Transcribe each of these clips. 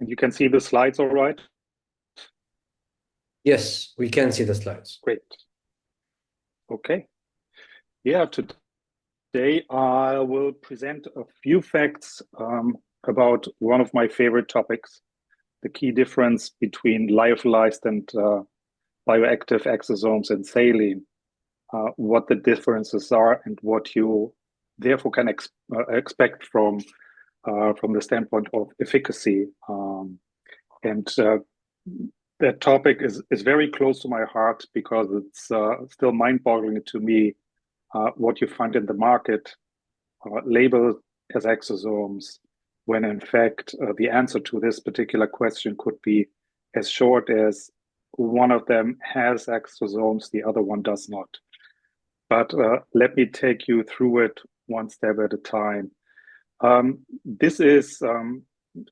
And you can see the slides all right? Yes, we can see the slides. Great. Okay. Yeah, today I will present a few facts about one of my favorite topics, the key difference between lyophilized and bioactive exosomes and saline, what the differences are and what you therefore can expect from the standpoint of efficacy. And that topic is very close to my heart because it's still mind-boggling to me what you find in the market labeled as exosomes, when in fact the answer to this particular question could be as short as one of them has exosomes, the other one does not. But let me take you through it one step at a time. This is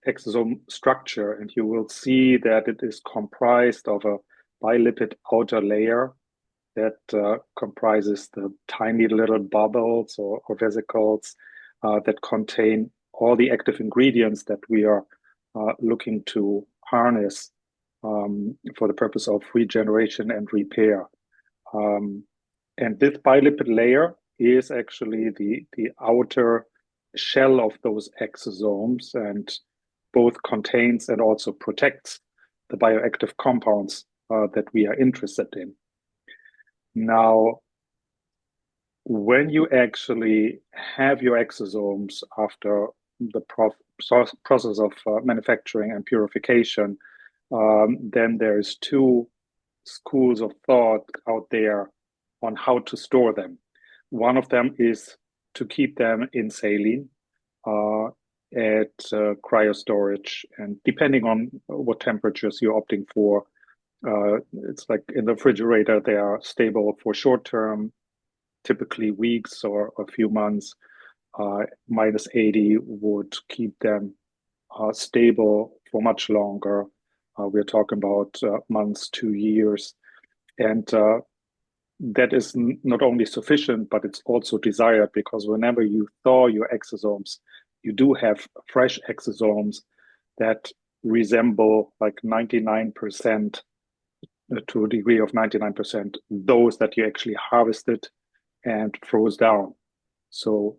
exosome structure, and you will see that it is comprised of a bilipid outer layer that comprises the tiny little bubbles or vesicles that contain all the active ingredients that we are looking to harness for the purpose of regeneration and repair. And this bilipid layer is actually the outer shell of those exosomes, and both contains and also protects the bioactive compounds that we are interested in. Now, when you actually have your exosomes after the process of manufacturing and purification, then there's two schools of thought out there on how to store them. One of them is to keep them in saline at cryo storage, and depending on what temperatures you're opting for, it's like in the refrigerator, they are stable for short term, typically weeks or a few months. Minus 80 would keep them stable for much longer. We're talking about months to years. And that is not only sufficient, but it's also desired, because whenever you thaw your exosomes, you do have fresh exosomes that resemble like 99%, to a degree of 99%, those that you actually harvested and froze down. So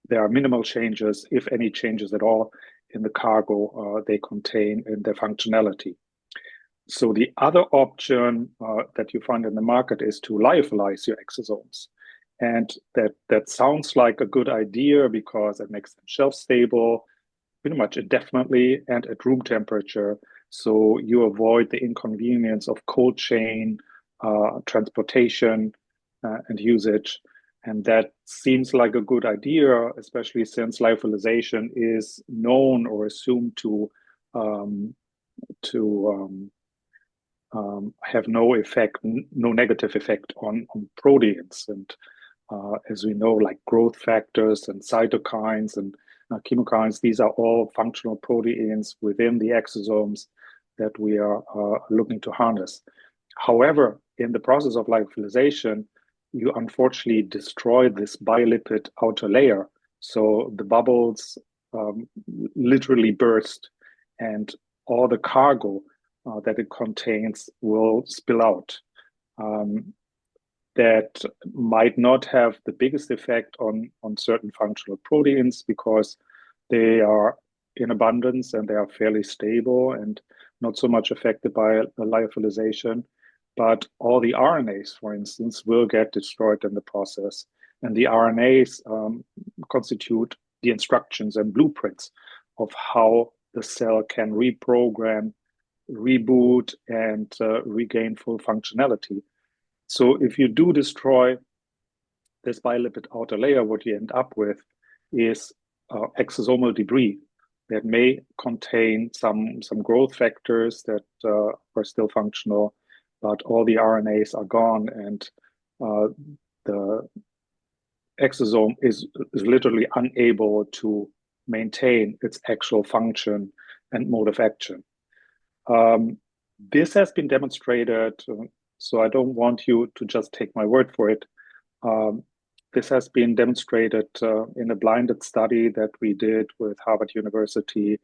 there are minimal changes, if any changes at all, in the cargo they contain in their functionality. So the other option that you find in the market is to lyophilize your exosomes. And that sounds like a good idea because it makes them shelf stable, pretty much indefinitely and at room temperature. So you avoid the inconvenience of cold chain, transportation, and usage. And that seems like a good idea, especially since lyophilization is known or assumed to have no effect, no negative effect on proteins. And as we know, like growth factors and cytokines and chemokines, these are all functional proteins within the exosomes that we are looking to harness. However, in the process of lyophilization, you unfortunately destroy this bilipid outer layer. So the bubbles literally burst, and all the cargo that it contains will spill out. That might not have the biggest effect on certain functional proteins because they are in abundance and they are fairly stable and not so much affected by the lyophilization. But all the RNAs, for instance, will get destroyed in the process. And the RNAs constitute the instructions and blueprints of how the cell can reprogram, reboot, and regain full functionality. So if you do destroy this bilipid outer layer, what you end up with is exosomal debris that may contain some growth factors that are still functional, but all the RNAs are gone, and the exosome is literally unable to maintain its actual function and mode of action. This has been demonstrated, so I don't want you to just take my word for it. This has been demonstrated in a blinded study that we did with Harvard University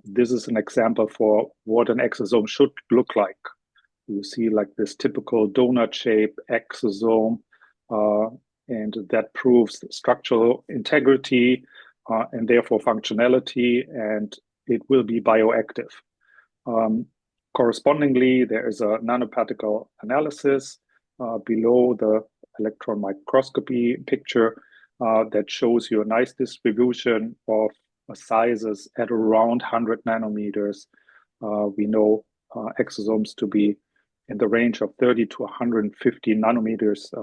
This is an example for what an exosome should look like. You see like this typical donut-shaped exosome, and that proves structural integrity and therefore functionality, and it will be bioactive. Correspondingly, there is a nanoparticle analysis below the electron microscopy picture that shows you a nice distribution of sizes at around 100 nanometers. We know exosomes to be in the range of 30 to 150 nanometers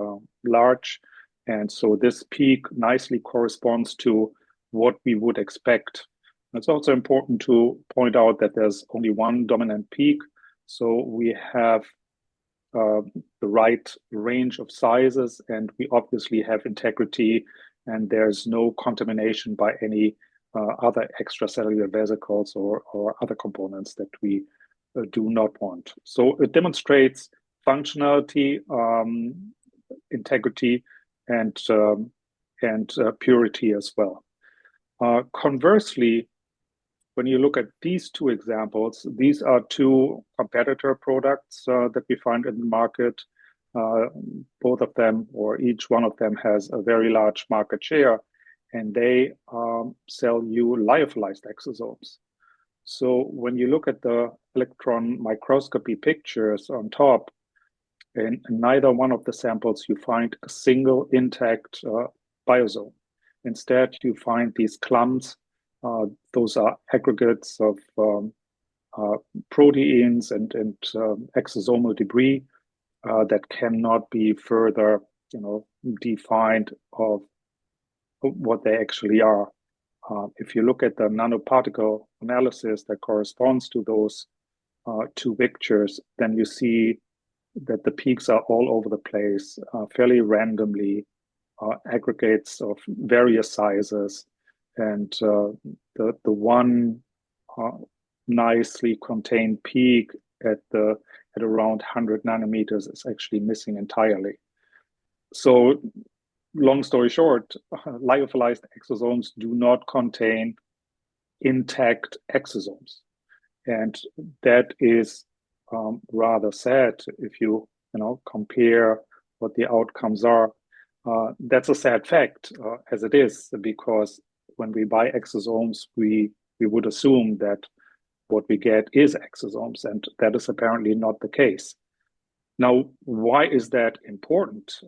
large. And so this peak nicely corresponds to what we would expect. It's also important to point out that there's only one dominant peak. So we have the right range of sizes, and we obviously have integrity, and there's no contamination by any other extracellular vesicles or other components that we do not want. So it demonstrates functionality, integrity, and purity as well. Conversely, when you look at these two examples, these are two competitor products that we find in the market. Both of them, or each one of them, has a very large market share, and they sell you lyophilized exosomes. So when you look at the electron microscopy pictures on top, in neither one of the samples you find a single intact biosome. Instead, you find these clumps. Those are aggregates of proteins and exosomal debris that cannot be further, defined of what they actually are. If you look at the nanoparticle analysis that corresponds to those two pictures, then you see that the peaks are all over the place, fairly randomly, aggregates of various sizes. And the one nicely contained peak at around 100 nanometers is actually missing entirely. So long story short, lyophilized exosomes do not contain intact exosomes. And that is rather sad if you compare what the outcomes are. That's a sad fact, as it is, because when we buy exosomes, we would assume that what we get is exosomes, and that is apparently not the case. Now, why is that important?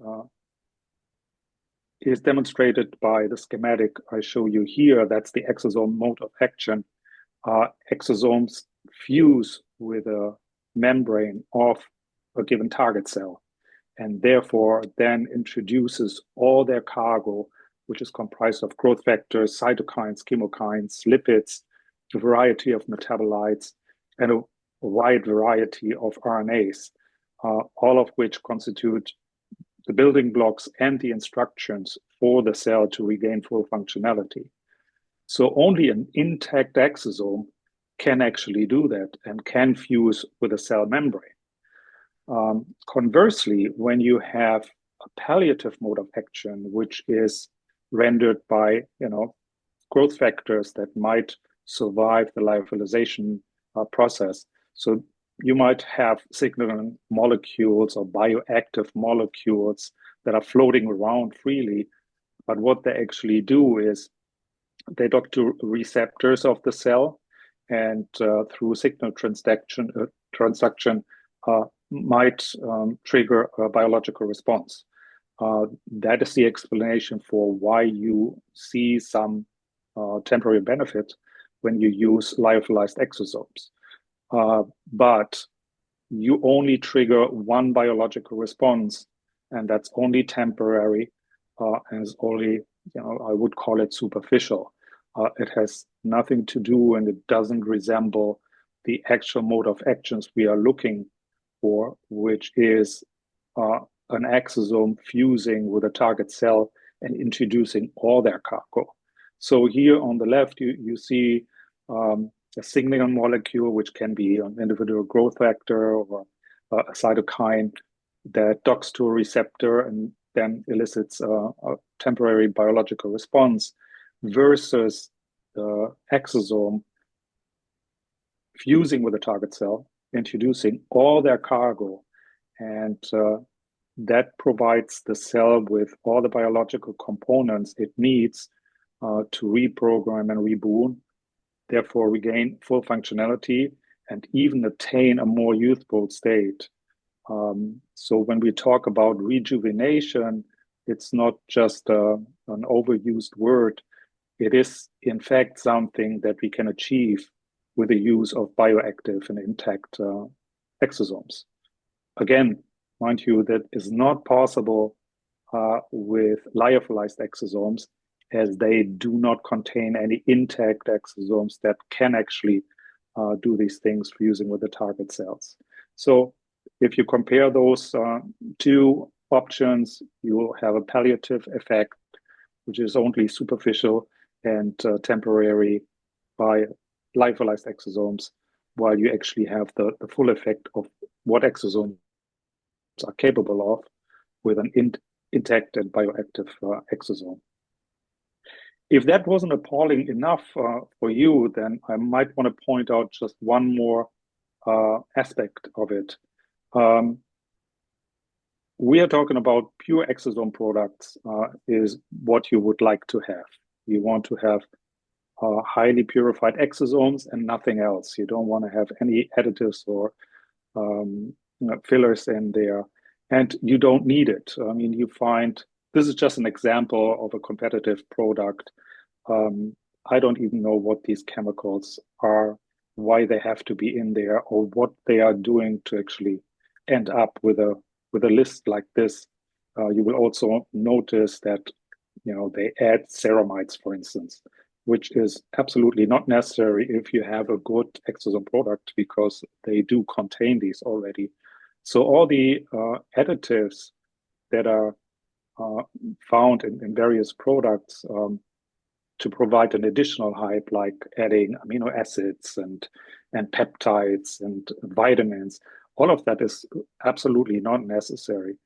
It is demonstrated by the schematic I show you here. That's the exosome mode of action. Exosomes fuse with a membrane of a given target cell, and therefore then introduces all their cargo, which is comprised of growth factors, cytokines, chemokines, lipids, a variety of metabolites, and a wide variety of RNAs, all of which constitute the building blocks and the instructions for the cell to regain full functionality. So only an intact exosome can actually do that and can fuse with a cell membrane. Conversely, when you have a palliative mode of action, which is rendered by growth factors that might survive the lyophilization process, so you might have signaling molecules or bioactive molecules that are floating around freely, but what they actually do is they dock to receptors of the cell, and through signal transduction might trigger a biological response. That is the explanation for why you see some temporary benefit when you use lyophilized exosomes. But you only trigger one biological response, and that's only temporary, and is only, I would call it superficial. It has nothing to do, and it doesn't resemble the actual mode of actions we are looking for, which is an exosome fusing with a target cell and introducing all their cargo. So here on the left, you see a signaling molecule, which can be an individual growth factor or a cytokine that docks to a receptor and then elicits a temporary biological response, versus the exosome fusing with the target cell, introducing all their cargo, and that provides the cell with all the biological components it needs to reprogram and reboot, therefore regain full functionality and even attain a more youthful state. So when we talk about rejuvenation, it's not just an overused word. It is, in fact, something that we can achieve with the use of bioactive and intact exosomes. Again, mind you, that is not possible with lyophilized exosomes, as they do not contain any intact exosomes that can actually do these things fusing with the target cells. So if you compare those two options, you will have a palliative effect, which is only superficial and temporary by lyophilized exosomes, while you actually have the full effect of what exosomes are capable of with an intact and bioactive exosome. If that wasn't appalling enough for you, then I might want to point out just one more aspect of it. We are talking about pure exosome products is what you would like to have. You want to have highly purified exosomes and nothing else. You don't want to have any additives or fillers in there, and you don't need it. I mean, you find, this is just an example of a competitive product. I don't even know what these chemicals are, why they have to be in there, or what they are doing to actually end up with a list like this. You will also notice that they add ceramides, for instance, which is absolutely not necessary if you have a good exosome product, because they do contain these already. So all the additives that are found in various products to provide an additional hype, like adding amino acids and peptides and vitamins, all of that is absolutely not necessary.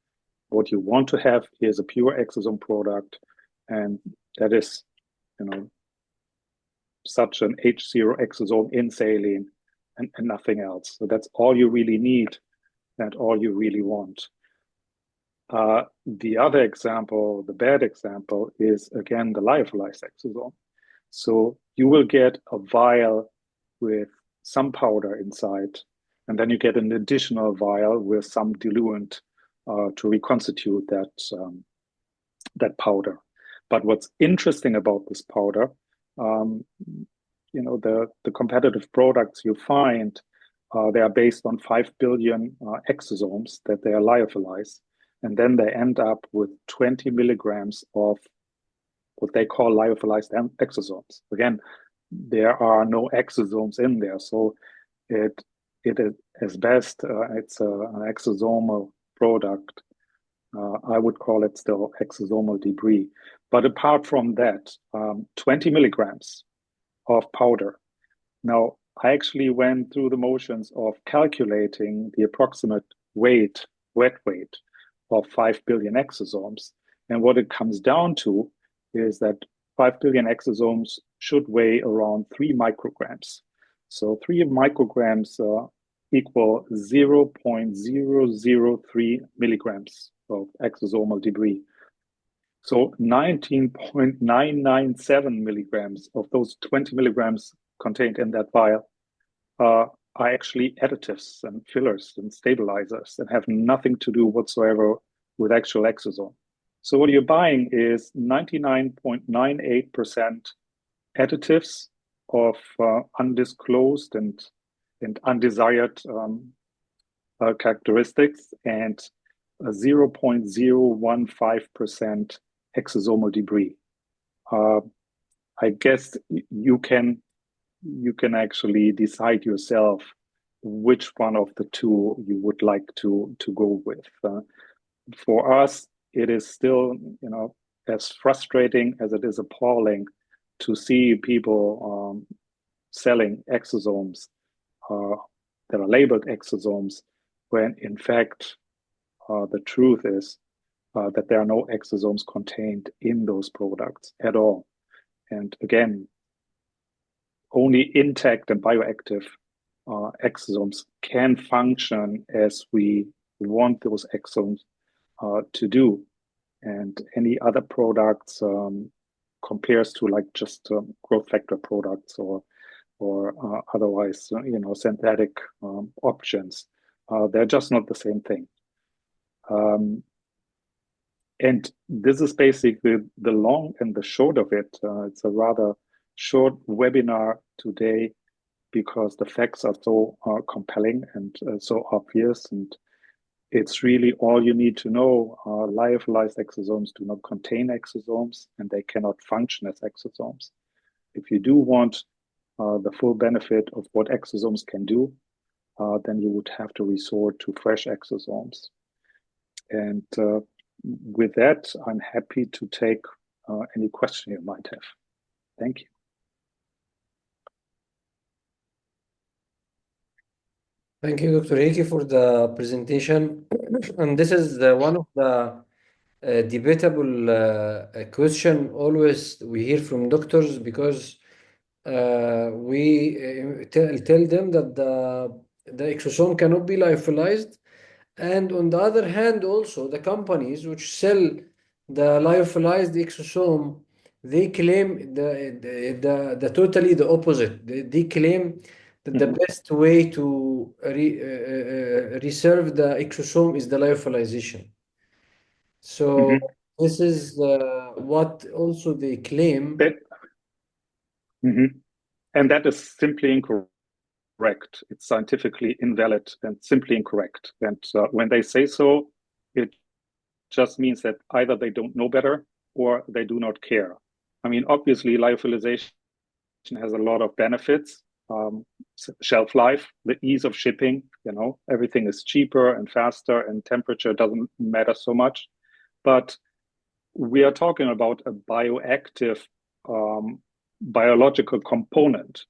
What you want to have is a pure exosome product, and that is, such an H0 exosome in saline and nothing else. So that's all you really need and all you really want. The other example, the bad example, is again the lyophilized exosome. So you will get a vial with some powder inside, and then you get an additional vial with some diluent to reconstitute that powder. But what's interesting about this powder, the competitive products you find, they are based on 5 billion exosomes that they are lyophilized, and then they end up with 20 milligrams of what they call lyophilized exosomes. Again, there are no exosomes in there, so it is, as best, it's an exosomal product. I would call it still exosomal debris. But apart from that, 20 milligrams of powder. Now, I actually went through the motions of calculating the approximate weight, wet weight, of 5 billion exosomes. And what it comes down to is that 5 billion exosomes should weigh around 3 micrograms. So 3 micrograms equal 0.003 milligrams of exosomal debris. So 19.997 milligrams of those 20 milligrams contained in that vial are actually additives and fillers and stabilizers and have nothing to do whatsoever with actual exosome. So what you're buying is 99.98% additives of undisclosed and undesired characteristics, and 0.015% exosomal debris. I guess you can actually decide yourself which one of the two you would like to go with. For us, it is still, as frustrating as it is appalling to see people selling exosomes that are labeled exosomes, when in fact the truth is that there are no exosomes contained in those products at all. And again, only intact and bioactive exosomes can function as we want those exosomes to do. And any other products compares to like just growth factor products or otherwise, synthetic options. They're just not the same thing. And this is basically the long and the short of it. It's a rather short webinar today because the facts are so compelling and so obvious. And it's really all you need to know. Lyophilized exosomes do not contain exosomes and they cannot function as exosomes. If you do want the full benefit of what exosomes can do, then you would have to resort to fresh exosomes. And with that, I'm happy to take any question you might have. Thank you. Thank you, Dr. Heike, for the presentation. And this is one of the debatable question always we hear from doctors, because we tell them that the exosome cannot be lyophilized. And on the other hand, also the companies which sell the lyophilized exosome, they claim the totally the opposite. They claim that the best way to reserve the exosome is the lyophilization. So this is what also they claim. And that is simply incorrect. It's scientifically invalid and simply incorrect. And when they say so, it just means that either they don't know better or they do not care. I mean, obviously, lyophilization has a lot of benefits. Shelf life, the ease of shipping, everything is cheaper and faster and temperature doesn't matter so much. But we are talking about a bioactive biological component,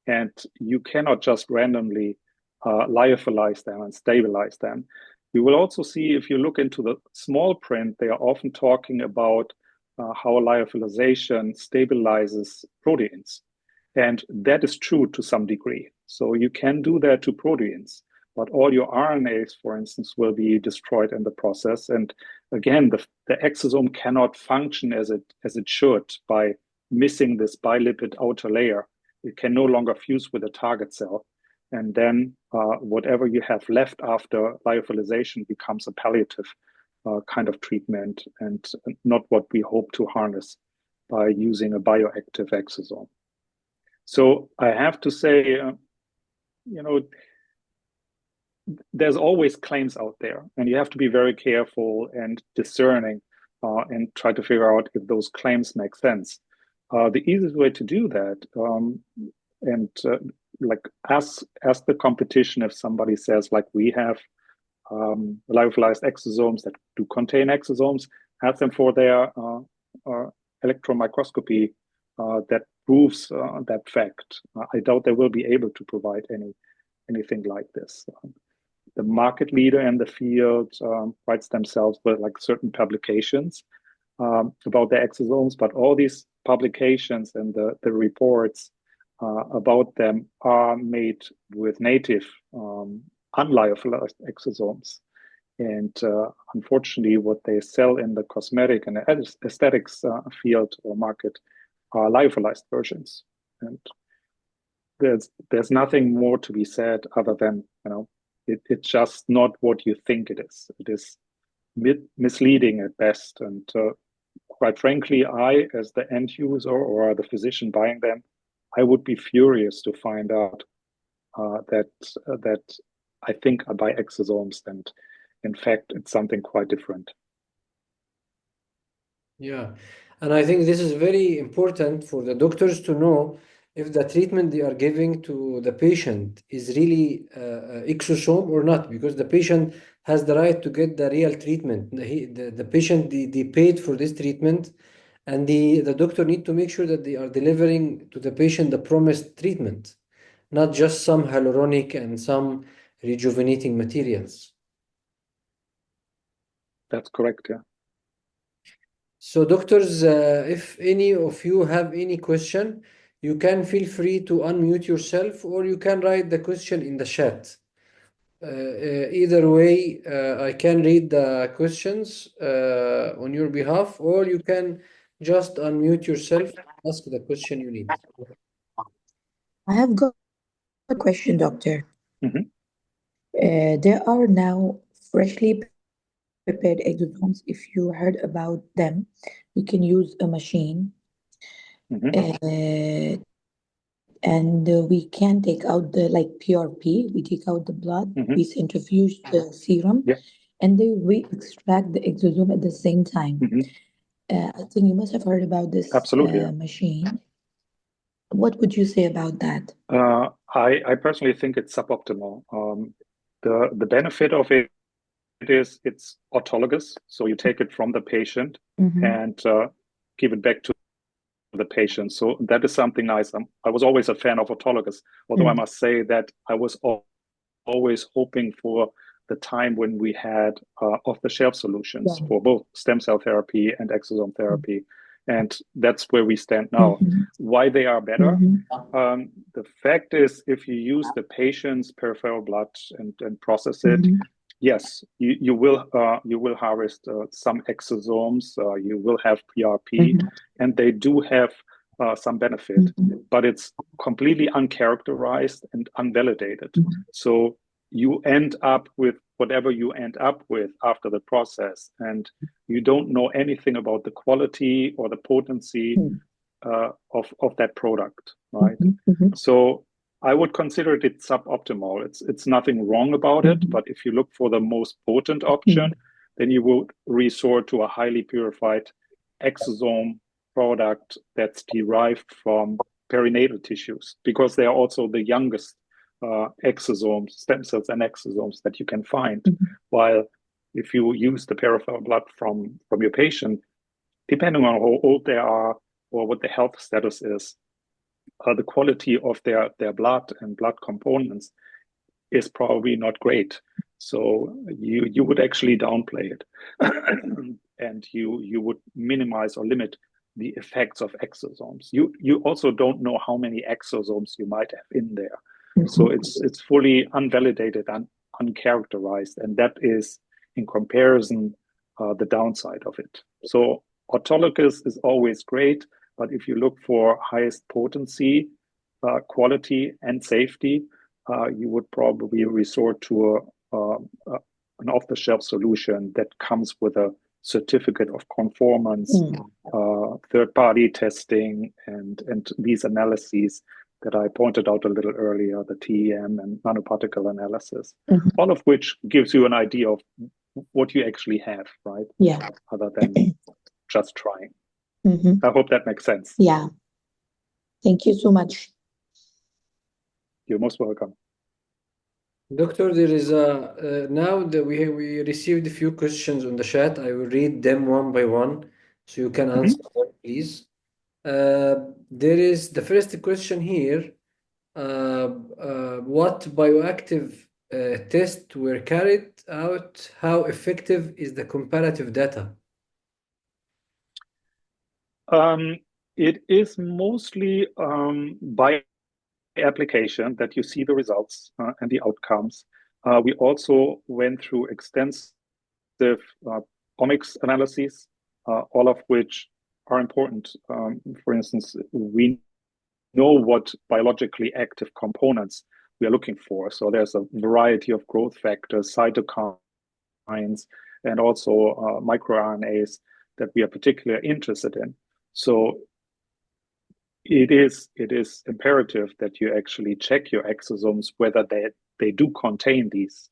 and you cannot just randomly lyophilize them and stabilize them. You will also see, if you look into the small print, they are often talking about how lyophilization stabilizes proteins. And that is true to some degree. So you can do that to proteins, but all your RNAs, for instance, will be destroyed in the process. And again, the exosome cannot function as it should by missing this bilipid outer layer. It can no longer fuse with the target cell. And then whatever you have left after lyophilization becomes a palliative kind of treatment and not what we hope to harness by using a bioactive exosome. So I have to say, there's always claims out there, and you have to be very careful and discerning and try to figure out if those claims make sense. The easiest way to do that, and like ask the competition if somebody says, like, we have lyophilized exosomes that do contain exosomes, ask them for their electron microscopy that proves that fact. I doubt they will be able to provide anything like this. The market leader in the field writes themselves with like certain publications about their exosomes, but all these publications and the reports about them are made with native unlyophilized exosomes. And unfortunately, what they sell in the cosmetic and aesthetics field or market are lyophilized versions. And there's nothing more to be said other than, it's just not what you think it is. It is misleading at best. And quite frankly, I, as the end user or the physician buying them, I would be furious to find out that I think I buy exosomes, and in fact, it's something quite different. Yeah, and I think this is very important for the doctors to know if the treatment they are giving to the patient is really exosome or not, because the patient has the right to get the real treatment. The patient, they paid for this treatment, and the doctor need to make sure that they are delivering to the patient the promised treatment, not just some hyaluronic and some rejuvenating materials. That's correct, yeah. So doctors, if any of you have any question, you can feel free to unmute yourself or you can write the question in the chat. Either way, I can read the questions on your behalf, or you can just unmute yourself, ask the question you need. I have got a question, doctor. Mhm, There are now freshly prepared exosomes. If you heard about them, we can use a machine mhm, and we can take out the like PRP. We take out the blood, we mhm. centrifuge the serum, Yeah. and then we extract the exosome at the same time. Mhm. I think you must have heard about this Absolutely. Yeah. machine. What would you say about that? I personally think it's suboptimal. The benefit of it is it's autologous, so you take it from the patient Mm-hmm. and give it back to the patient. So that is something nice. I was always a fan of autologous, although I Mm. must say that I was always hoping for the time when we had off-the-shelf solutions Yeah. for both stem cell therapy and exosome therapy. And that's where we stand now. Mm-hmm. Why they are better? Mm-hmm. The fact is, if you use the patient's peripheral blood and process it, Mm-hmm. yes, you will harvest some exosomes. You will have PRP, Mm-hmm. and they do have some benefit, Mm-hmm. but it's completely uncharacterized and unvalidated. Mm-hmm. So you end up with whatever you end up with after the process, and you don't know anything about the quality or the potency of that product, right? Mm-hmm. Mm-hmm. So I would consider it suboptimal. It's nothing wrong about it, Mm-hmm. but if you look for the most potent Mm-hmm. option, then you would resort to a highly purified exosome product that's derived from perinatal tissues, because they are also the youngest exosomes, stem cells and exosomes that you can find. While if you use the peripheral blood from your patient, depending on how old they are or what the health status is, the quality of their blood and blood components is probably not great. So you would actually downplay it, and you would minimize or limit the effects of exosomes. You also don't know how many exosomes you might have in there, so it's fully unvalidated and uncharacterized, and that is in comparison the downside of it. So autologous is always great, but if you look for highest potency, quality, and safety, you would probably resort to an off-the-shelf solution that comes with a certificate of conformance, third-party testing, and these analyses that I pointed out a little earlier, the TEM and nanoparticle analysis, Mm-hmm. all of which gives you an idea of what you actually have, right? Yeah. Other than just trying. Mm-hmm. I hope that makes sense. Yeah. Thank you so much. You're most welcome. Doctor, there is now that we received a few questions on the chat. I will read them one by one, so you can answer them, please. There is the first question here. What bioactive tests were carried out? How effective is the comparative data? It is mostly by application that you see the results and the outcomes. We also went through extensive omics analyses, all of which are important. For instance, we know what biologically active components we are looking for. So there's a variety of growth factors, cytokines, and also microRNAs that we are particularly interested in. So it is imperative that you actually check your exosomes whether they do contain these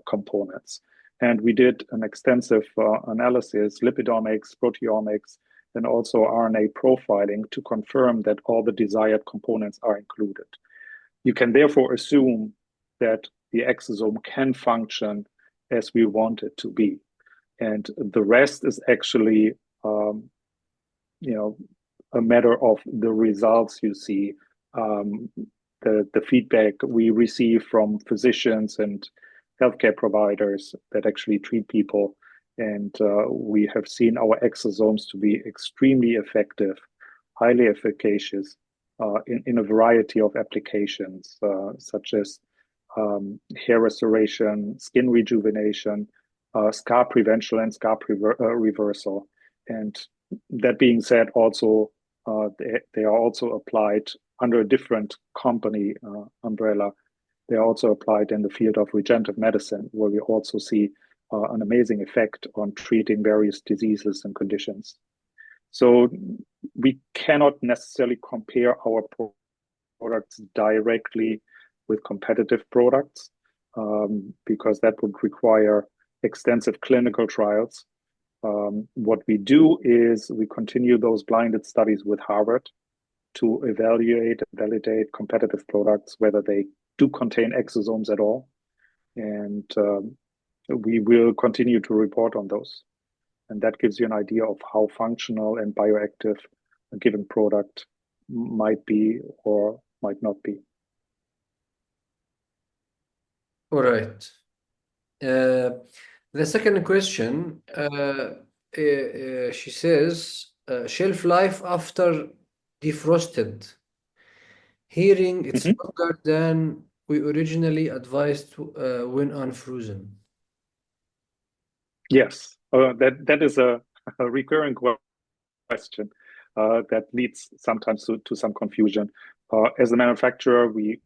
components. And we did an extensive analysis, lipidomics, proteomics, and also RNA profiling to confirm that all the desired components are included. You can therefore assume that the exosome can function as we want it to be. And the rest is actually, you know, a matter of the results you see, the feedback we receive from physicians and healthcare providers that actually treat people. And we have seen our exosomes to be extremely effective, highly efficacious, in a variety of applications, such as hair restoration, skin rejuvenation, scar prevention, and scar reversal. And that being said, also they are also applied under a different company umbrella. They are also applied in the field of regenerative medicine, where we also see an amazing effect on treating various diseases and conditions. So we cannot necessarily compare our products directly with competitive products because that would require extensive clinical trials. What we do is we continue those blinded studies with Harvard to evaluate and validate competitive products, whether they do contain exosomes at all. And we will continue to report on those. And that gives you an idea of how functional and bioactive a given product might be or might not be. All right. The second question, she says, shelf life after defrosted. Hearing it's longer than we originally advised when unfrozen. Yes, that is a recurring question that leads sometimes to some confusion. As a manufacturer, we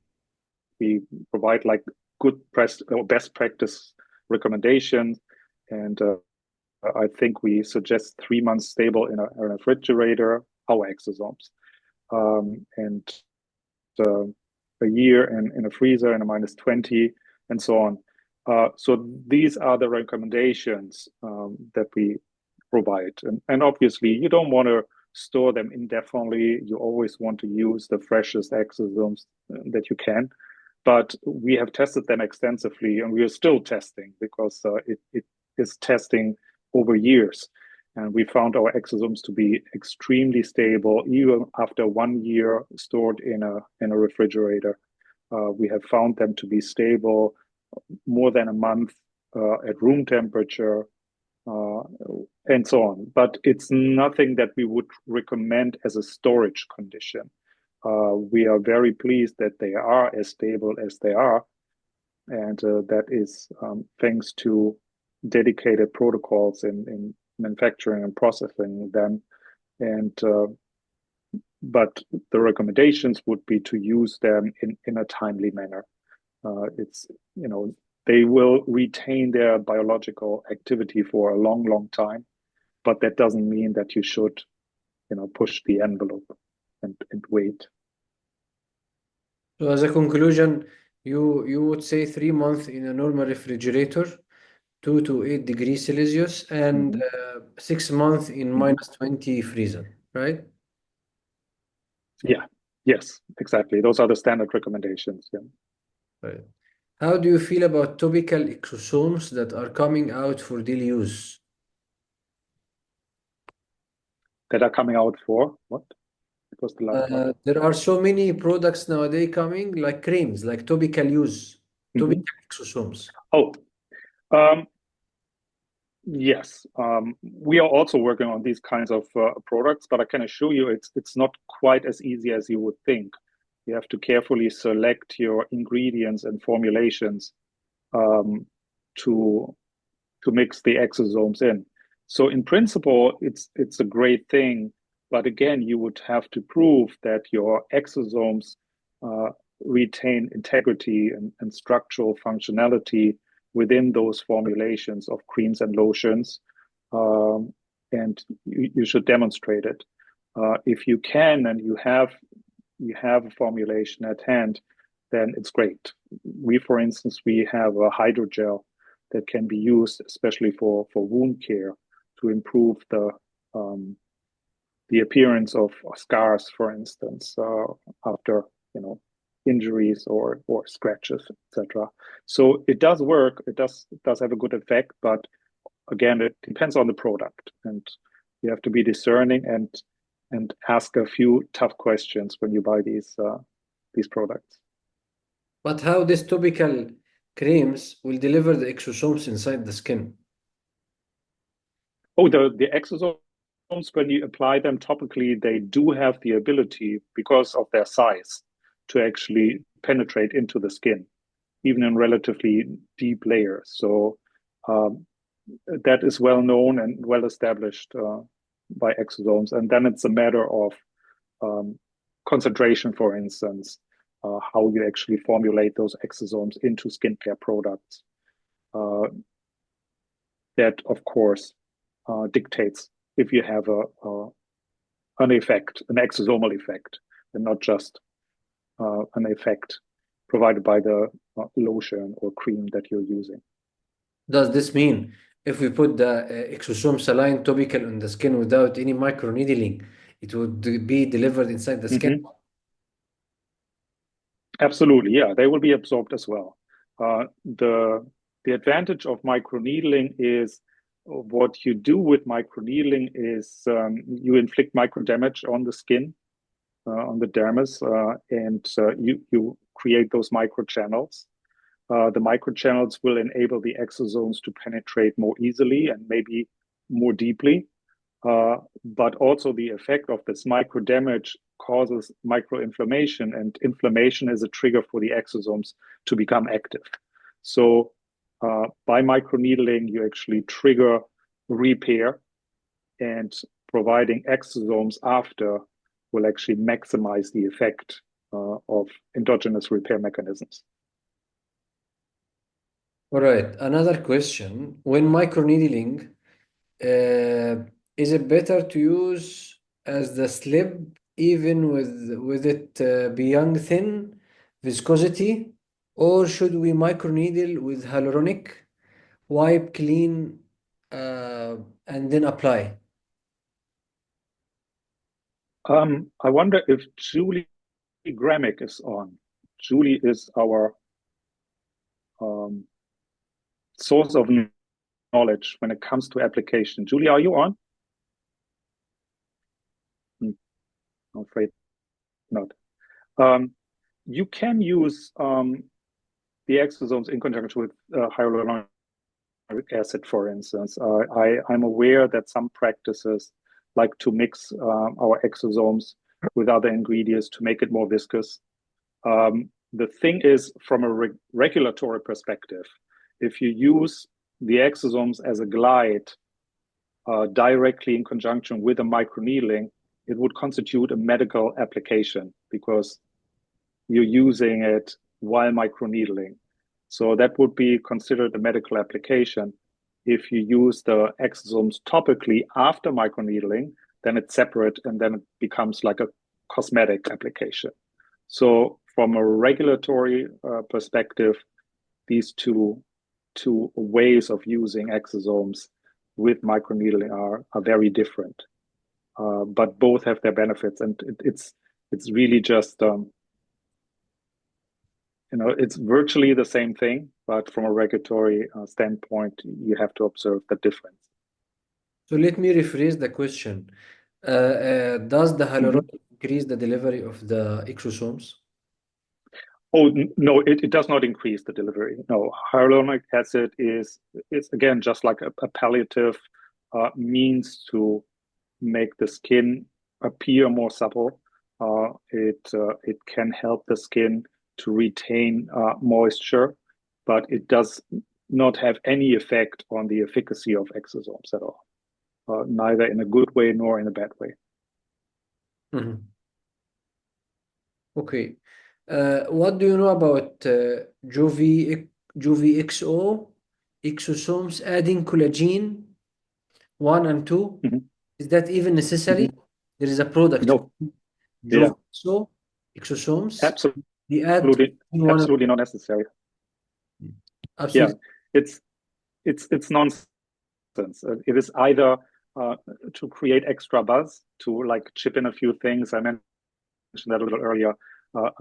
provide like good best practice recommendations, and I think we suggest 3 months stable in a refrigerator, our exosomes, and a year in a freezer in a -20, and so on. So these are the recommendations that we provide. And obviously, you don't want to store them indefinitely. You always want to use the freshest exosomes that you can. But we have tested them extensively, and we are still testing because it is testing over years. And we found our exosomes to be extremely stable, even after 1 year stored in a refrigerator. We have found them to be stable more than a month at room temperature, and so on. But it's nothing that we would recommend as a storage condition. We are very pleased that they are as stable as they are, and that is thanks to dedicated protocols in manufacturing and processing them. And but the recommendations would be to use them in a timely manner. It's, they will retain their biological activity for a long time, but that doesn't mean that you should, push the envelope and wait. So as a conclusion, you would say 3 months in a normal refrigerator, 2 to 8 degrees Celsius, and 6 months in -20 freezer, right? Yeah. Yes, exactly. Those are the standard recommendations. Yeah. Right. How do you feel about topical exosomes that are coming out for daily use? That are coming out for what? It was the last part. There are so many products nowadays coming, like creams, like topical use, topical exosomes. Oh, yes. We are also working on these kinds of products, but I can assure you it's not quite as easy as you would think. You have to carefully select your ingredients and formulations to mix the exosomes in. So in principle, it's a great thing, but again, you would have to prove that your exosomes retain integrity and structural functionality within those formulations of creams and lotions, and you should demonstrate it. If you can and you have a formulation at hand, then it's great. For instance, we have a hydrogel that can be used especially for wound care to improve the appearance of scars, for instance, after injuries or scratches, etc. So it does work. It does have a good effect, but again, it depends on the product, and you have to be discerning and ask a few tough questions when you buy these products. But how these topical creams will deliver the exosomes inside the skin? Oh, the exosomes when you apply them topically, they do have the ability, because of their size, to actually penetrate into the skin, even in relatively deep layers. So that is well known and well established by exosomes. And then it's a matter of concentration, for instance, how you actually formulate those exosomes into skincare products. That, of course, dictates if you have an effect, an exosomal effect, and not just an effect provided by the lotion or cream that you're using. Does this mean if we put the exosome saline topical on the skin without any microneedling, it would be delivered inside the skin? Mm-hmm. Absolutely, yeah, they will be absorbed as well. The advantage of microneedling is what you do with microneedling is you inflict micro damage on the skin, on the dermis, and you create those microchannels. The microchannels will enable the exosomes to penetrate more easily and maybe more deeply. But also the effect of this micro damage causes microinflammation, and inflammation is a trigger for the exosomes to become active. So by microneedling, you actually trigger repair, and providing exosomes after will actually maximize the effect of endogenous repair mechanisms. All right, another question. When microneedling, is it better to use as the slip even with it being thin viscosity, or should we microneedle with hyaluronic, wipe clean, and then apply? I wonder if Julie Gramick is on. Julie is our source of knowledge when it comes to application. Julie, are you on? I'm afraid not. You can use the exosomes in conjunction with hyaluronic acid, for instance. I'm aware that some practices like to mix our exosomes with other ingredients to make it more viscous. The thing is, from a regulatory perspective, if you use the exosomes as a glide directly in conjunction with a microneedling, it would constitute a medical application because you're using it while microneedling. So that would be considered a medical application. If you use the exosomes topically after microneedling, then it's separate and then it becomes like a cosmetic application. So from a regulatory perspective, these two ways of using exosomes with microneedling are very different, but both have their benefits, and it's really just it's virtually the same thing, but from a regulatory standpoint, you have to observe the difference. So let me rephrase the question. Does the hyaluronic increase the delivery of the exosomes? Oh, no, it does not increase the delivery. No, hyaluronic acid is again just like a palliative means to make the skin appear more supple. It can help the skin to retain moisture, but it does not have any effect on the efficacy of exosomes at all, neither in a good way nor in a bad way. Okay. What do you know about JUVXO exosomes adding collagen 1 and 2? Is that even necessary? There is a product, No. JUVXO exosomes. Absolutely. They add Absolutely not necessary. Absolutely. Yeah, it's nonsense. It is either to create extra buzz, to like chip in a few things. I mentioned that a little earlier.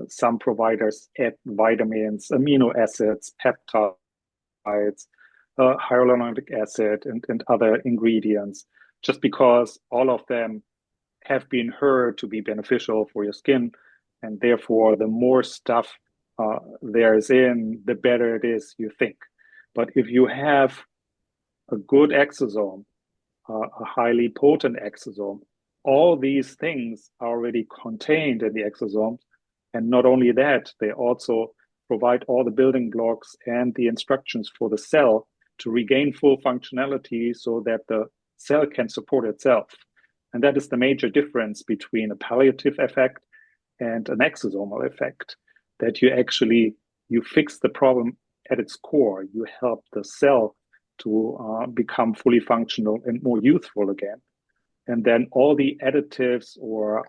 Some providers add vitamins, amino acids, peptides, hyaluronic acid, and other ingredients, just because all of them have been heard to be beneficial for your skin, and therefore the more stuff there is in, the better it is, you think. But if you have a good exosome, a highly potent exosome. All these things are already contained in the exosomes. And not only that, they also provide all the building blocks and the instructions for the cell to regain full functionality so that the cell can support itself. And that is the major difference between a palliative effect and an exosomal effect, that you fix the problem at its core. You help the cell to become fully functional and more youthful again. And then all the additives or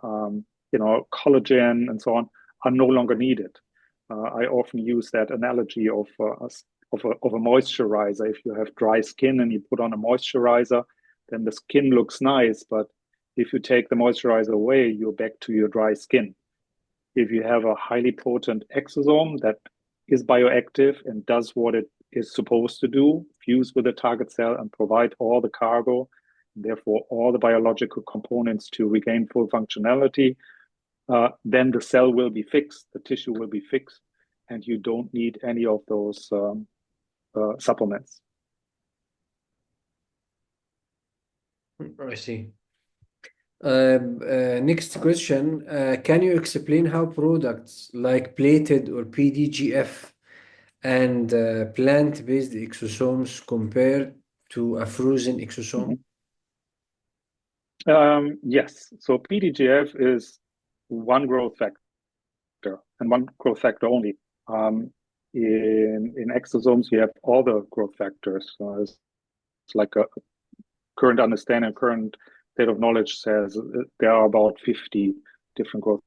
collagen and so on are no longer needed. I often use that analogy of a moisturizer. If you have dry skin and you put on a moisturizer, then the skin looks nice, but if you take the moisturizer away, you're back to your dry skin. If you have a highly potent exosome that is bioactive and does what it is supposed to do, fuse with the target cell and provide all the cargo, therefore all the biological components to regain full functionality, then the cell will be fixed, the tissue will be fixed, and you don't need any of those supplements. I see. Next question. Can you explain how products like plated or PDGF and plant-based exosomes compare to a frozen exosome? Yes. So PDGF is one growth factor and one growth factor only. In exosomes, you have all the growth factors. It's like a current understanding, current state of knowledge says there are about 50 different growth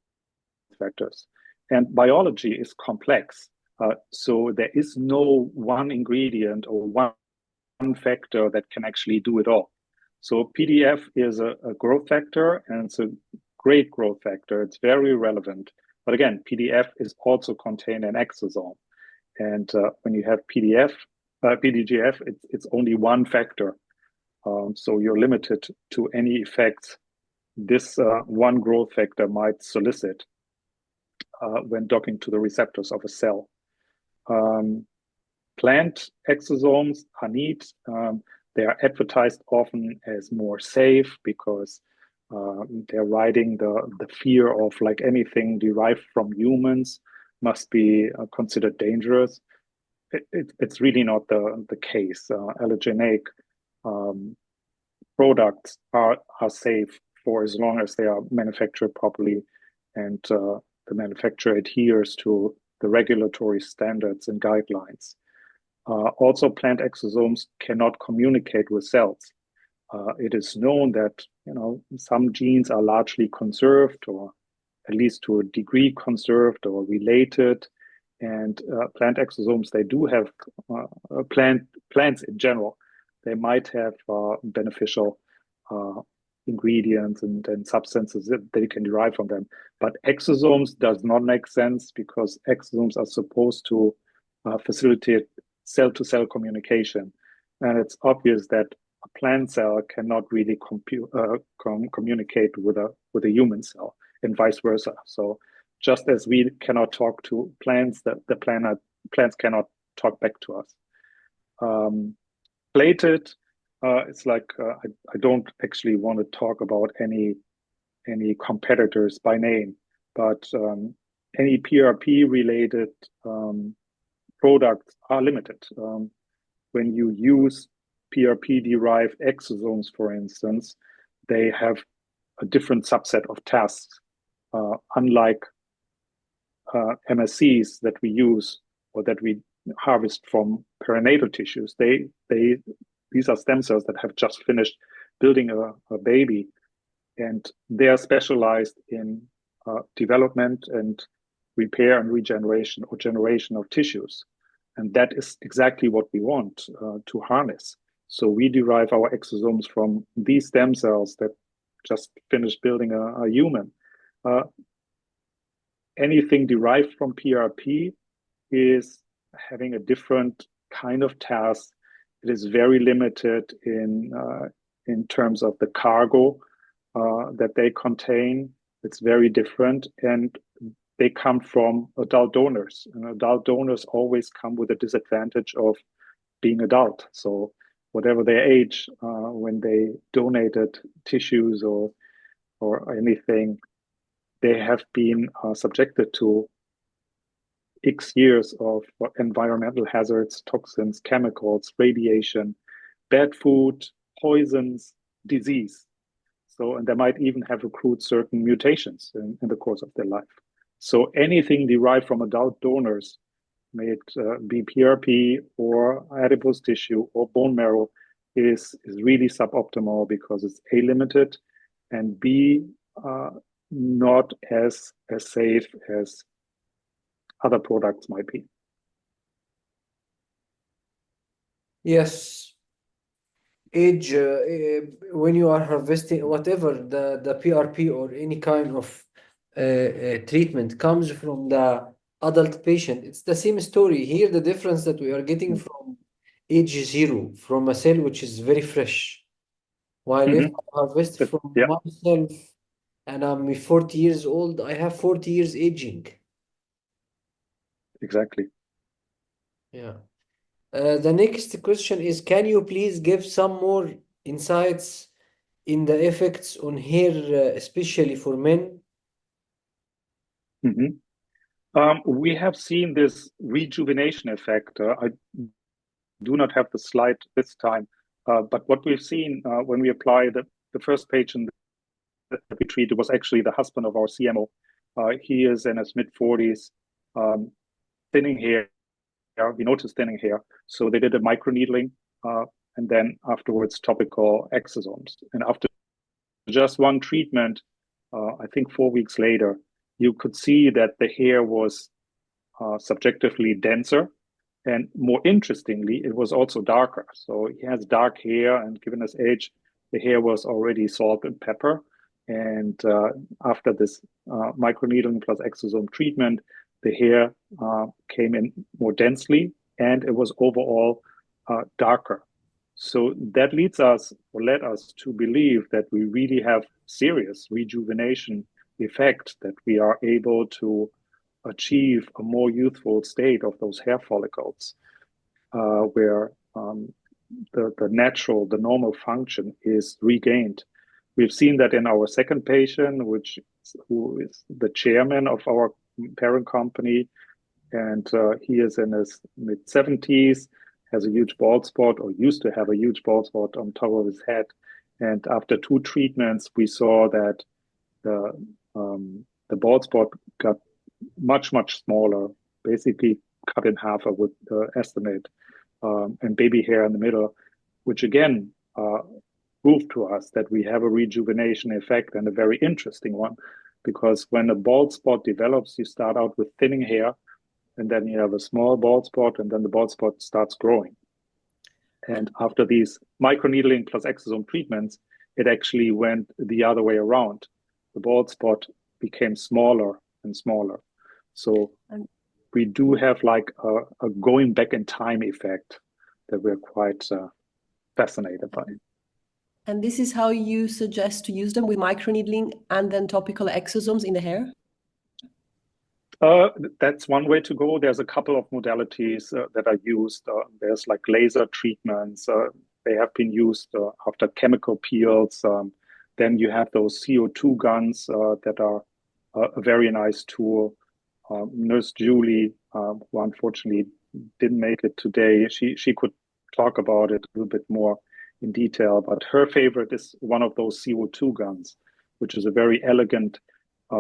factors. And biology is complex. So there is no one ingredient or one factor that can actually do it all. So PDF is a growth factor, and it's a great growth factor. It's very relevant. But again, PDF is also contained in exosome. And when you have PDGF, it's only one factor. So you're limited to any effects this one growth factor might solicit when docking to the receptors of a cell. Plant exosomes are neat. They are advertised often as more safe because they're riding the fear of like anything derived from humans must be considered dangerous. It's really not the case. Allergenic products are safe for as long as they are manufactured properly and the manufacturer adheres to the regulatory standards and guidelines. Also, plant exosomes cannot communicate with cells. It is known that some genes are largely conserved, or at least to a degree conserved or related. And plant exosomes, they do have plants in general. They might have beneficial ingredients and substances that they can derive from them. But exosomes does not make sense because exosomes are supposed to facilitate cell-to-cell communication. And it's obvious that a plant cell cannot really communicate with a human cell and vice versa. So just as we cannot talk to plants, the plants cannot talk back to us. Plated, it's like I don't actually want to talk about any competitors by name, but any PRP related products are limited. When you use PRP derived exosomes, for instance, they have a different subset of tasks. Unlike MSCs that we use or that we harvest from perinatal tissues, these are stem cells that have just finished building a baby, and they are specialized in development and repair and regeneration or generation of tissues. And that is exactly what we want to harness. So we derive our exosomes from these stem cells that just finished building a human. Anything derived from PRP is having a different kind of task. It is very limited in terms of the cargo that they contain. It's very different, and they come from adult donors. And adult donors always come with a disadvantage of being adult. So whatever their age, when they donated tissues or anything, they have been subjected to X years of environmental hazards, toxins, chemicals, radiation, bad food, poisons, disease. So, and they might even have accrued certain mutations in the course of their life. So anything derived from adult donors, may it be PRP or adipose tissue or bone marrow, is really suboptimal because it's A, limited, and B, not as safe as other products might be. Yes. Age, when you are harvesting whatever the PRP or any kind of treatment comes from the adult patient, it's the same story. Here, the difference that we are getting from age 0, from a cell which is very fresh. While if I harvest But, from yeah, myself and I'm 40 years old, I have 40 years aging. exactly. Yeah. The next question is, can you please give some more insights in the effects on hair, especially for men? Mhm. We have seen this rejuvenation effect. I do not have the slide this time, but what we've seen when we apply the first patient that we treated was actually the husband of our CMO. He is in his mid-40s, thinning hair. We noticed thinning hair. So they did a microneedling and then afterwards topical exosomes. And after just one treatment, I think 4 weeks later, you could see that the hair was subjectively denser. And more interestingly, it was also darker. So he has dark hair, and given his age, the hair was already salt and pepper. And after this microneedling plus exosome treatment, the hair came in more densely, and it was overall darker. So that leads us, or led us to believe that we really have serious rejuvenation effect, that we are able to achieve a more youthful state of those hair follicles, where the natural, the normal function is regained. We've seen that in our second patient, who is the chairman of our parent company, and he is in his mid-70s, has a huge bald spot, or used to have a huge bald spot on top of his head. And after 2 treatments, we saw that the bald spot got much smaller, basically cut in half, I would estimate, and baby hair in the middle, which again proved to us that we have a rejuvenation effect, and a very interesting one, because when a bald spot develops, you start out with thinning hair, and then you have a small bald spot, and then the bald spot starts growing. And after these microneedling plus exosome treatments, it actually went the other way around. The bald spot became smaller and smaller. So we do have like a going back in time effect that we're quite fascinated by. And this is how you suggest to use them, with microneedling and then topical exosomes in the hair? That's one way to go. There's a couple of modalities that are used. There's like laser treatments. They have been used after chemical peels. Then you have those CO2 guns that are a very nice tool. Nurse Julie, who unfortunately didn't make it today, she could talk about it a little bit more in detail, but her favorite is one of those CO2 guns, which is a very elegant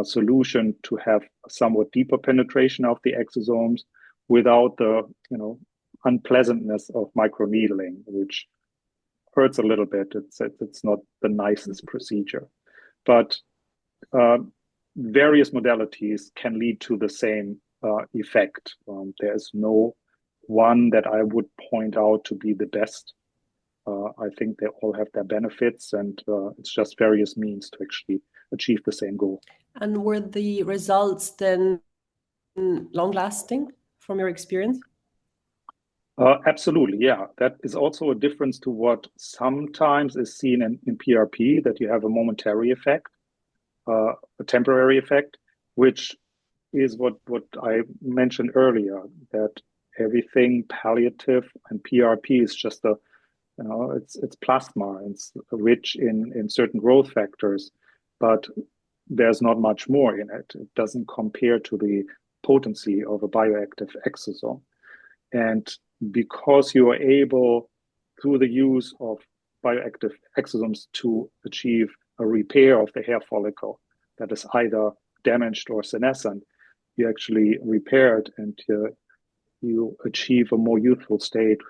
solution to have somewhat deeper penetration of the exosomes without the unpleasantness of microneedling, which hurts a little bit. It's not the nicest procedure, but various modalities can lead to the same effect. There's no one that I would point out to be the best. I think they all have their benefits, and it's just various means to actually achieve the same goal. And were the results then long-lasting from your experience? Absolutely, yeah. That is also a difference to what sometimes is seen in PRP, that you have a momentary effect, a temporary effect, which is what I mentioned earlier, that everything palliative and PRP is just a It's plasma. It's rich in certain growth factors, but there's not much more in it. It doesn't compare to the potency of a bioactive exosome. And because you are able, through the use of bioactive exosomes, to achieve a repair of the hair follicle that is either damaged or senescent, you actually repair it and you achieve a more youthful state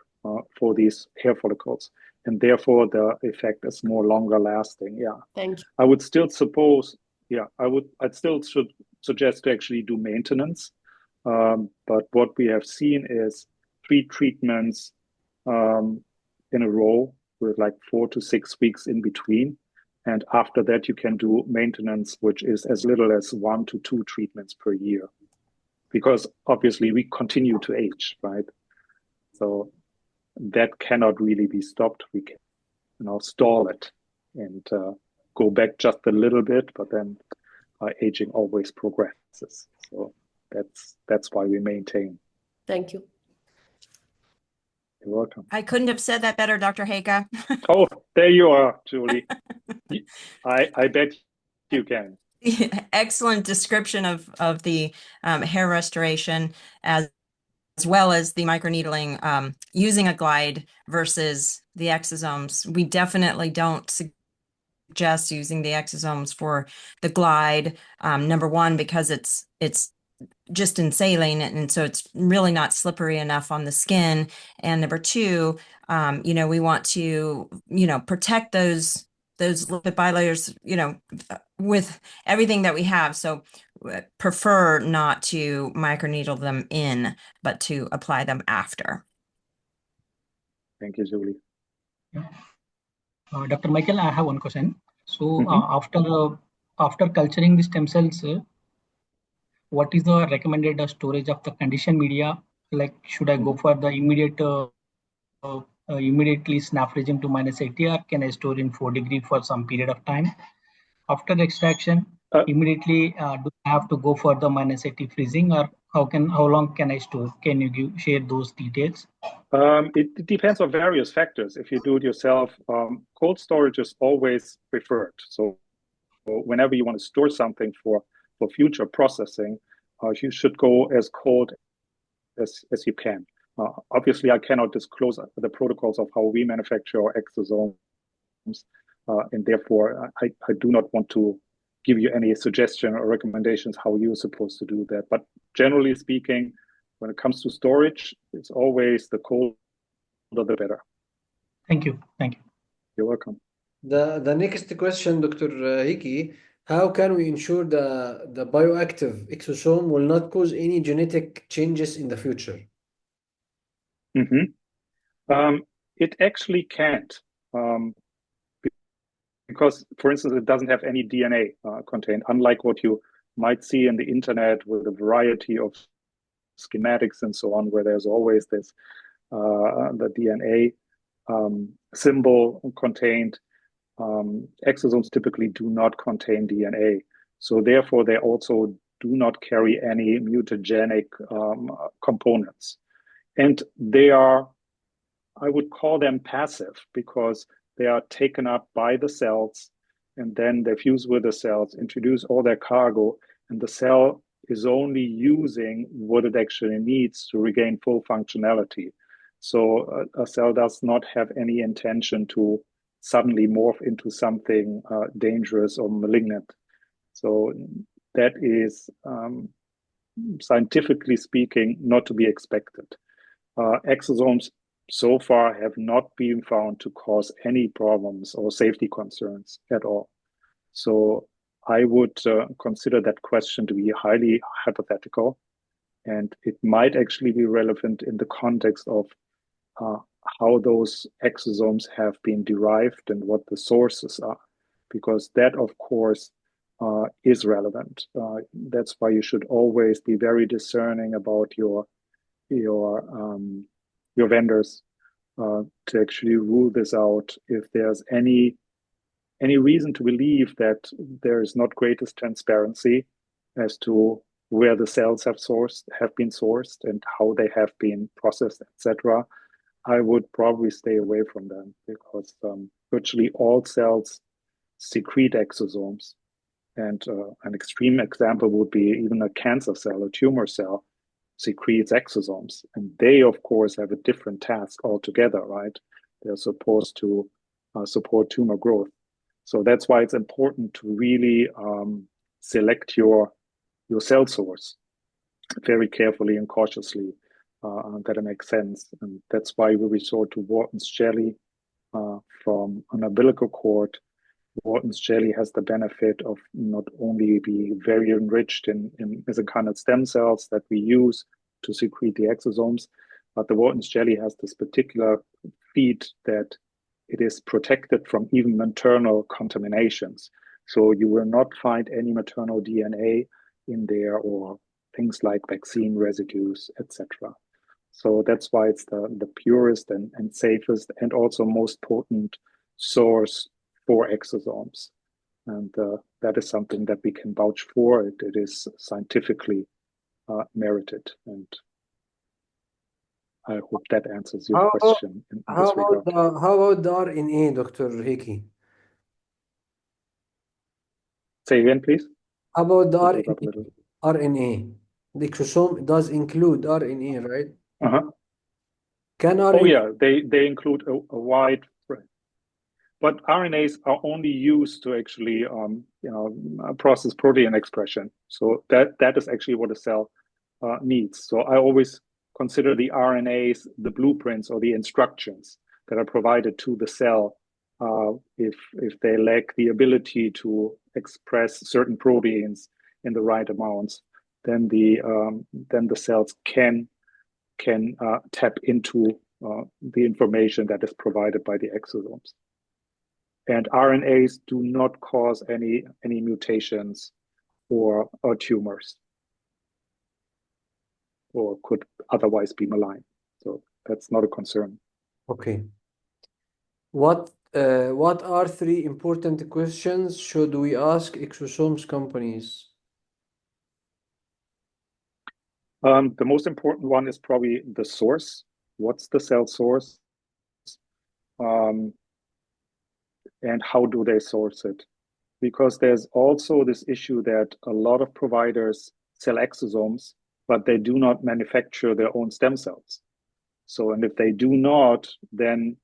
for these hair follicles. And therefore, the effect is more longer lasting. Yeah. Thank you. I would still suppose, I'd still should suggest to actually do maintenance. But what we have seen is 3 treatments in a row with like 4 to 6 weeks in between. And after that, you can do maintenance, which is as little as 1 to 2 treatments per year. Because obviously we continue to age, right? So that cannot really be stopped. We can stall it and go back just a little bit, but then aging always progresses. So that's why we maintain. Thank you. You're welcome. I couldn't have said that better, Dr. Heike. Oh, there you are, Julie. I bet you can. Excellent description of the hair restoration as well as the microneedling using a glide versus the exosomes. We definitely don't suggest using the exosomes for the glide. Number one, because it's just in saline, and so it's really not slippery enough on the skin. And number two, we want to, protect those lipid bilayers, with everything that we have. So prefer not to microneedle them in, but to apply them after. Thank you, Julie. Dr. Michael, I have one question. So after culturing the stem cells, what is the recommended storage of the conditioned media? Like, should I go for the immediately snap regime to -80, or can I store in 4 degrees for some period of time? After extraction, immediately do I have to go for the -80 freezing, or how long can I store? Can you share those details? It depends on various factors. If you do it yourself, cold storage is always preferred. So whenever you want to store something for future processing, you should go as cold as you can. Obviously, I cannot disclose the protocols of how we manufacture our exosomes, and therefore I do not want to give you any suggestion or recommendations how you're supposed to do that. But generally speaking, when it comes to storage, it's always the colder the better. Thank you. Thank you. You're welcome. The next question, Dr. Hiki, how can we ensure the bioactive exosome will not cause any genetic changes in the future? It actually can't, because, for instance, it doesn't have any DNA contained, unlike what you might see in the internet with a variety of schematics and so on, where there's always this the DNA symbol contained. Exosomes typically do not contain DNA, so therefore they also do not carry any mutagenic components, and they are, I would call them passive, because they are taken up by the cells and then they fuse with the cells, introduce all their cargo, and the cell is only using what it actually needs to regain full functionality. So a cell does not have any intention to suddenly morph into something dangerous or malignant. So that is, scientifically speaking, not to be expected. Exosomes so far have not been found to cause any problems or safety concerns at all. So I would consider that question to be highly hypothetical, and it might actually be relevant in the context of how those exosomes have been derived and what the sources are, because that, of course, is relevant. That's why you should always be very discerning about your vendors to actually rule this out if there's any reason to believe that there is not greatest transparency as to where the cells have been sourced and how they have been processed, etc. I would probably stay away from them because virtually all cells secrete exosomes. And an extreme example would be even a cancer cell, a tumor cell, secretes exosomes. And they, of course, have a different task altogether, right? They're supposed to support tumor growth. So that's why it's important to really select your cell source very carefully and cautiously. That it makes sense. And that's why we resort to Wharton's jelly from an umbilical cord. Wharton's jelly has the benefit of not only being very enriched in mesenchymal stem cells that we use to secrete the exosomes, but the Wharton's jelly has this particular feat that it is protected from even maternal contaminations. So you will not find any maternal DNA in there or things like vaccine residues, etc. So that's why it's the purest and safest and also most potent source for exosomes. And that is something that we can vouch for. It is scientifically merited. And I hope that answers your question in this regard. How about the RNA, Dr. Hickey? Say again, please. How about the Hold up a little. RNA? The exosome does include RNA, right? Uh-huh. Can RNA? Oh yeah, they include a wide, but RNAs are only used to actually process protein expression. So that is actually what a cell needs. So I always consider the RNAs the blueprints or the instructions that are provided to the cell if they lack the ability to express certain proteins in the right amounts, then the cells can tap into the information that is provided by the exosomes. And RNAs do not cause any mutations or tumors, or could otherwise be malign. So that's not a concern. Okay. What are 3 important questions should we ask exosomes companies? The most important one is probably the source. What's the cell source? And how do they source it? Because there's also this issue that a lot of providers sell exosomes, but they do not manufacture their own stem cells. So, and if they do not, then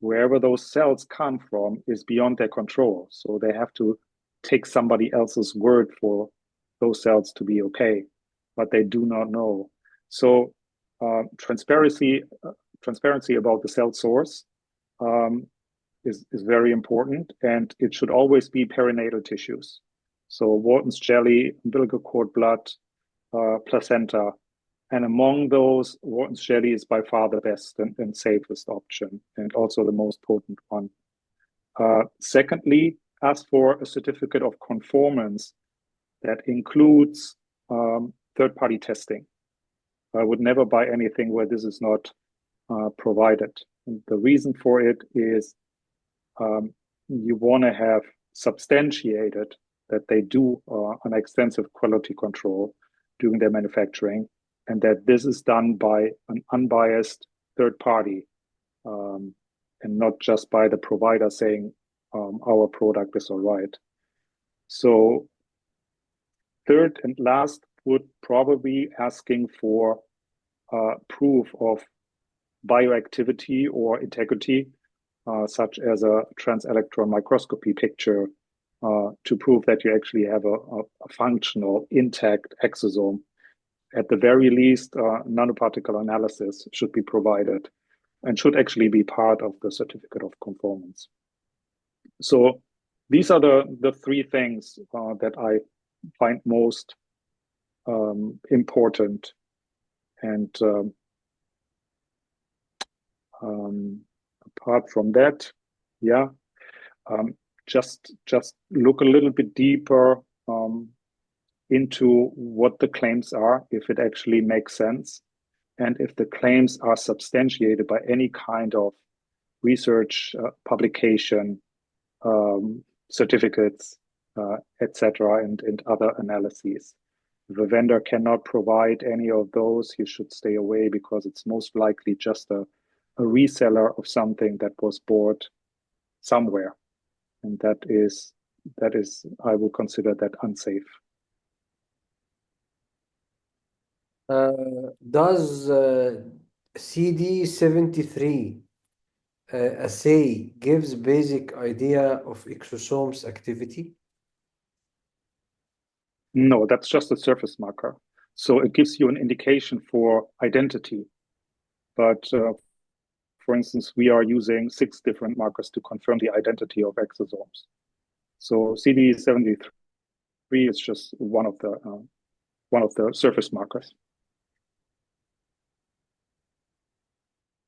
wherever those cells come from is beyond their control. So they have to take somebody else's word for those cells to be okay, but they do not know. So transparency about the cell source is very important, and it should always be perinatal tissues. So Wharton's jelly, umbilical cord blood, placenta, and among those, Wharton's jelly is by far the best and safest option, and also the most potent one. Secondly, ask for a certificate of conformance that includes third-party testing. I would never buy anything where this is not provided. And the reason for it is you want to have substantiated that they do an extensive quality control during their manufacturing, and that this is done by an unbiased third party and not just by the provider saying our product is all right. So third and last would probably asking for proof of bioactivity or integrity, such as a transelectron microscopy picture to prove that you actually have a functional, intact exosome. At the very least, nanoparticle analysis should be provided and should actually be part of the certificate of conformance. So these are the 3 things that I find most important. And apart from that, yeah, just look a little bit deeper into what the claims are, if it actually makes sense, and if the claims are substantiated by any kind of research, publication, certificates, etc., and other analyses. If a vendor cannot provide any of those, you should stay away because it's most likely just a a reseller of something that was bought somewhere, and that is I will consider that unsafe. Does CD73 assay gives basic idea of exosomes activity? No, that's just a surface marker. So it gives you an indication for identity. But for instance, we are using 6 different markers to confirm the identity of exosomes. So CD73 is just one of the surface markers.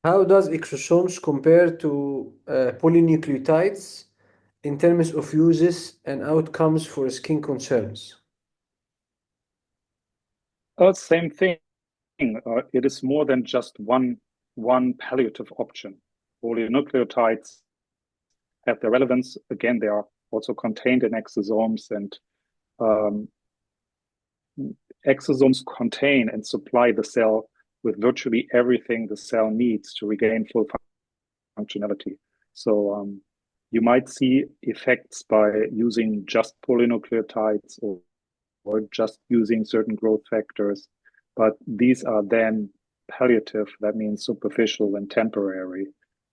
How does exosomes compare to polynucleotides in terms of uses and outcomes for skin concerns? Same thing. It is more than just one palliative option. Polynucleotides have their relevance. Again, they are also contained in exosomes, and exosomes contain and supply the cell with virtually everything the cell needs to regain full functionality. So you might see effects by using just polynucleotides or just using certain growth factors, but these are then palliative, that means superficial and temporary,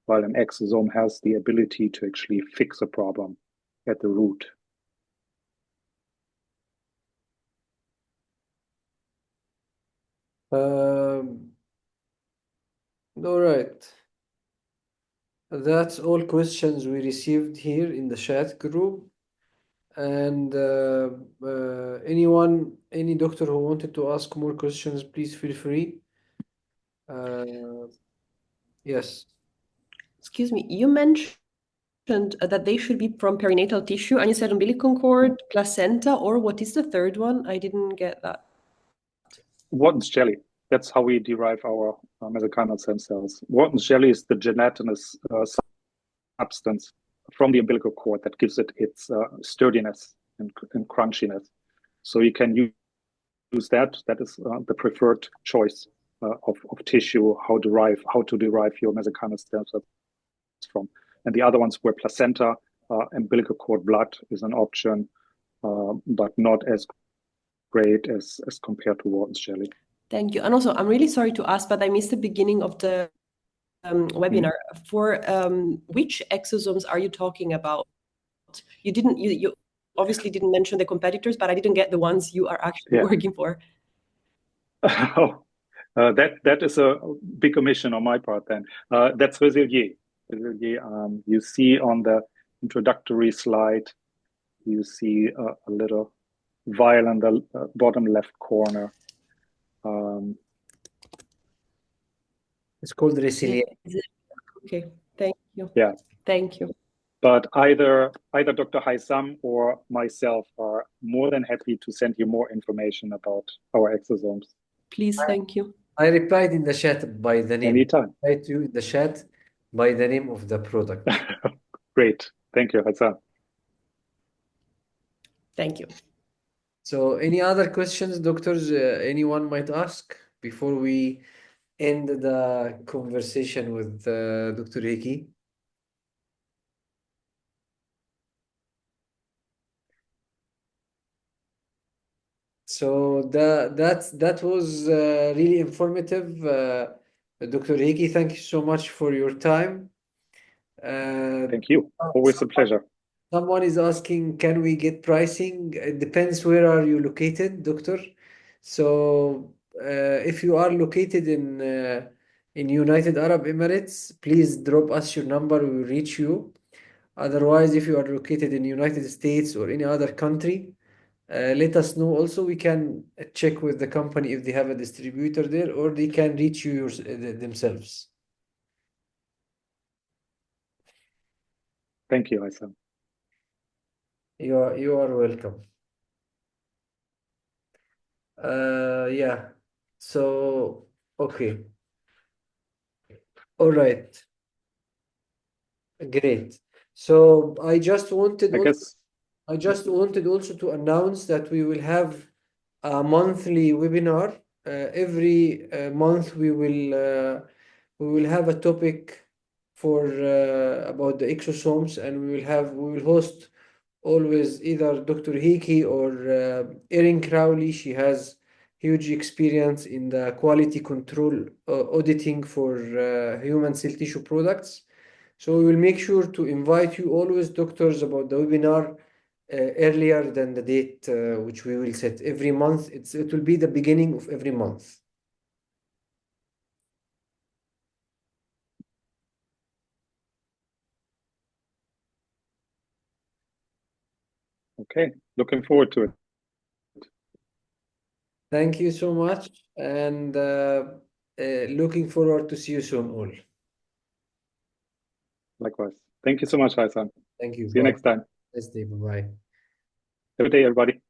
while an exosome has the ability to actually fix a problem at the root. All right. That's all questions we received here in the chat group. And any doctor who wanted to ask more questions, please feel free. Yes. Excuse me, you mentioned that they should be from perinatal tissue, and you said umbilical cord, placenta, or what is the third one? I didn't get that. Wharton's jelly. That's how we derive our mesenchymal stem cells. Wharton's jelly is the gelatinous substance from the umbilical cord that gives it its sturdiness and crunchiness. So you can use that. That is the preferred choice of tissue, how to derive your mesenchymal stem cells from. And the other ones were placenta, umbilical cord blood is an option, but not as great as compared to Wharton's jelly. Thank you. And also, I'm really sorry to ask, but I missed the beginning of the webinar. For which exosomes are you talking about? You obviously didn't mention the competitors, but I didn't get the ones you are actually working for. That is a big omission on my part then. That's RESILIÉLLE. You see on the introductory slide, you see a little vial in the bottom left corner. It's called RESILIÉLLE. Okay, thank you. Yeah. Thank you. But either Dr. Haysam or myself are more than happy to send you more information about our exosomes. Please, thank you. I replied in the chat by the name. Anytime. I replied to you in the chat by the name of the product. Great. Thank you, Haysam. Thank you. So any other questions, doctors, anyone might ask before we end the conversation with Dr. Hiki? So that was really informative. Dr. Hiki, thank you so much for your time. Thank you. Always a pleasure. Someone is asking, can we get pricing? It depends where are you located, doctor. So if you are located in United Arab Emirates, please drop us your number, we will reach you. Otherwise, if you are located in United States or any other country, let us know also. We can check with the company if they have a distributor there, or they can reach you themselves. Thank you, Haysam. You are welcome. Yeah. So okay. All right. Great. So I just wanted also to announce that we will have a monthly webinar. Every month we will we will have a topic for about the exosomes, and we will host always either Dr. Hickey or Erin Crowley. She has huge experience in the quality control auditing for human cell tissue products. So we will make sure to invite you always, doctors, about the webinar earlier than the date which we will set every month. It will be the beginning of every month. Okay, looking forward to it. Thank you so much, and looking forward to see you soon all. Likewise. Thank you so much, Hassan. Thank you. See you Bye. next time. Nice day. Bye-bye. Have a good day, everybody.